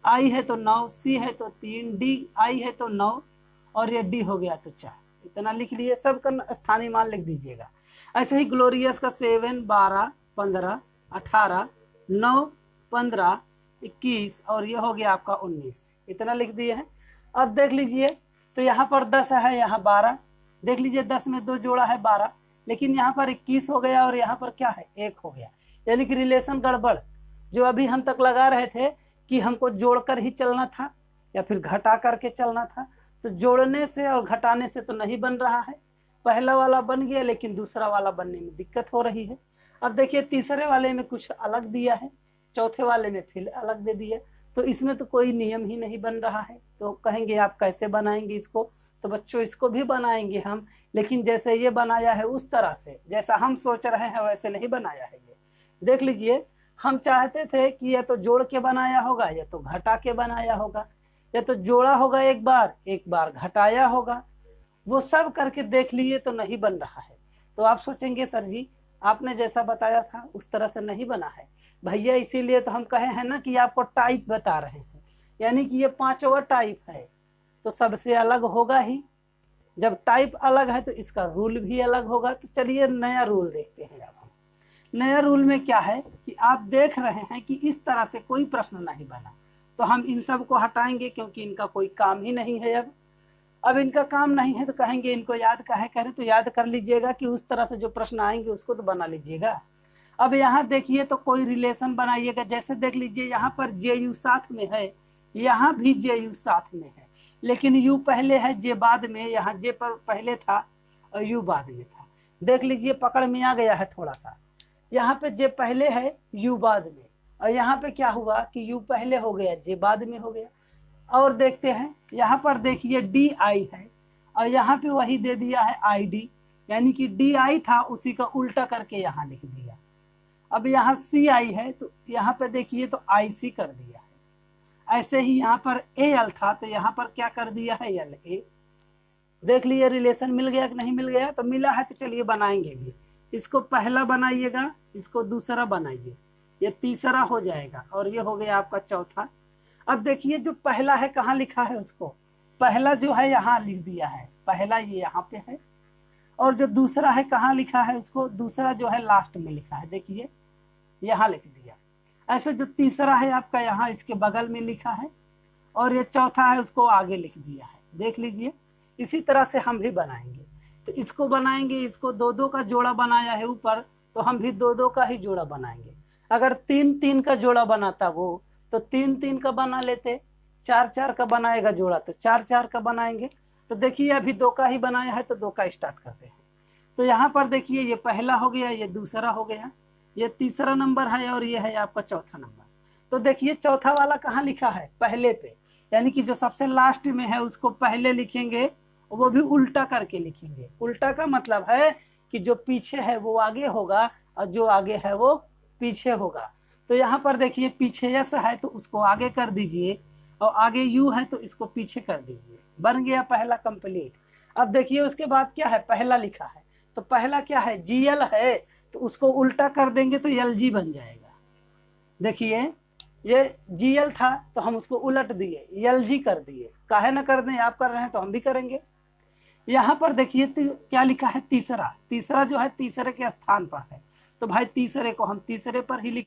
आई है तो 9, सी है तो 3, डी आई है तो 9 और ये डी हो गया तो 4, इतना लिख लिए। सब का स्थानीय मान लिख दीजिएगा। ऐसे ही ग्लोरियस का 7, 12, 15, 18, 9, 15, 21 और ये हो गया आपका 19, इतना लिख दिए हैं। अब देख लीजिए तो यहाँ पर 10 है, यहाँ 12, देख लीजिए 10 में 2 जोड़ा है 12, लेकिन यहाँ पर 21 हो गया और यहाँ पर क्या है 1 हो गया, यानी कि रिलेशन गड़बड़। जो अभी हम तक लगा रहे थे कि हमको जोड़कर ही चलना था या फिर घटा करके चलना था, तो जोड़ने से और घटाने से तो नहीं बन रहा है। पहला वाला बन गया लेकिन दूसरा वाला बनने में दिक्कत हो रही है। अब देखिए तीसरे वाले में कुछ अलग दिया है, चौथे वाले में फिर अलग दे दिया, तो इसमें तो कोई नियम ही नहीं बन रहा है। तो कहेंगे आप कैसे बनाएंगे इसको, तो बच्चों इसको भी बनाएंगे हम, लेकिन जैसे ये बनाया है उस तरह से, जैसा हम सोच रहे हैं वैसे नहीं बनाया है। ये देख लीजिए, हम चाहते थे कि या तो जोड़ के बनाया होगा या तो घटा के बनाया होगा, या तो जोड़ा होगा एक बार घटाया होगा, वो सब करके देख लिए तो नहीं बन रहा है। तो आप सोचेंगे सर जी आपने जैसा बताया था उस तरह से नहीं बना है भैया, इसीलिए तो हम कहे हैं ना कि आपको टाइप बता रहे हैं, यानी कि ये 5वां टाइप है तो सबसे अलग होगा ही। जब टाइप अलग है तो इसका रूल भी अलग होगा। तो चलिए नया रूल देखते हैं। अब हम नया रूल में क्या है कि आप देख रहे हैं कि इस तरह से कोई प्रश्न नहीं बना, तो हम इन सब को हटाएंगे क्योंकि इनका कोई काम ही नहीं है। अब इनका काम नहीं है तो कहेंगे इनको याद काहे करें, तो याद कर लीजिएगा कि उस तरह से जो प्रश्न आएंगे उसको तो बना लीजिएगा। अब यहाँ देखिए तो कोई रिलेशन बनाइएगा। जैसे देख लीजिए यहाँ पर जे यू साथ में है, यहाँ भी जे यू साथ में है, लेकिन यू पहले है जे बाद में, यहाँ जे पर पहले था और यू बाद में था। देख लीजिए पकड़ में आ गया है थोड़ा सा, यहाँ पे जे पहले है यू बाद में, और यहाँ पे क्या हुआ कि यू पहले हो गया जे बाद में हो गया। और देखते हैं यहाँ पर देखिए डी आई है और यहाँ पे वही दे दिया है आई डी, यानी कि डी आई था उसी का उल्टा करके यहाँ लिख दिया। अब यहाँ सी आई है तो यहाँ पे देखिए तो आई सी कर दिया है। ऐसे ही यहाँ पर ए एल था तो यहाँ पर क्या कर दिया है एल ए। देख लिए रिलेशन मिल गया कि नहीं मिल गया, तो मिला है तो चलिए बनाएंगे भी। इसको पहला बनाइएगा, इसको दूसरा बनाइए, ये तीसरा हो जाएगा और ये हो गया आपका चौथा। अब देखिए जो पहला है कहाँ लिखा है, उसको पहला जो है यहाँ लिख दिया है, पहला ये यहाँ पे है, और जो दूसरा है कहाँ लिखा है उसको दूसरा जो है लास्ट में लिखा है, देखिए यहाँ लिख दिया। ऐसे जो तीसरा है आपका यहाँ इसके बगल में लिखा है, ये तीसरा हो गया। अब देखिए जो पहला है कहाँ लिखा है, पहला ये यहाँ पे है, और जो दूसरा है कहाँ लिखा है उसको दूसरा जो है लास्ट में लिखा है, देखिए यहाँ लिख दिया। ऐसे जो तीसरा है आपका यहाँ इसके बगल में लिखा है, और ये चौथा है उसको आगे लिख दिया है, देख लीजिए। इसी तरह से हम भी बनाएंगे, तो इसको बनाएंगे, इसको 2-2 का जोड़ा बनाया है ऊपर, तो हम भी 2-2 का ही जोड़ा बनाएंगे। अगर 3-3 का जोड़ा बनाता वो तो 3-3 का बना लेते, 4-4 का बनाएगा जोड़ा तो 4-4 का बनाएंगे। तो देखिए अभी 2 का ही बनाया है तो 2 का स्टार्ट करते हैं। तो यहाँ पर देखिए ये पहला हो गया, ये दूसरा हो गया, ये तीसरा नंबर है और ये है आपका चौथा नंबर। तो देखिए चौथा वाला कहाँ लिखा है, पहले पे, यानी कि जो सबसे लास्ट में है उसको पहले लिखेंगे, वो भी उल्टा करके लिखेंगे। उल्टा का मतलब है कि जो पीछे है वो आगे होगा और जो आगे है वो पीछे होगा। तो यहाँ पर देखिए पीछे यस है तो उसको आगे कर दीजिए और आगे यू है तो इसको पीछे कर दीजिए, बन गया पहला कंप्लीट। अब देखिए उसके बाद क्या है, पहला लिखा है, तो पहला क्या है, जीएल है, तो उसको उल्टा कर देंगे तो एलजी बन जाएगा। देखिए ये जीएल था तो हम उसको उलट दिए, एलजी कर दिए, काहे ना कर दें, आप कर रहे हैं तो हम भी करेंगे। यहाँ पर देखिए क्या लिखा है, तीसरा, तीसरा जो है तीसरे के स्थान पर है, तो भाई तीसरे को हम तीसरे पर ही लिख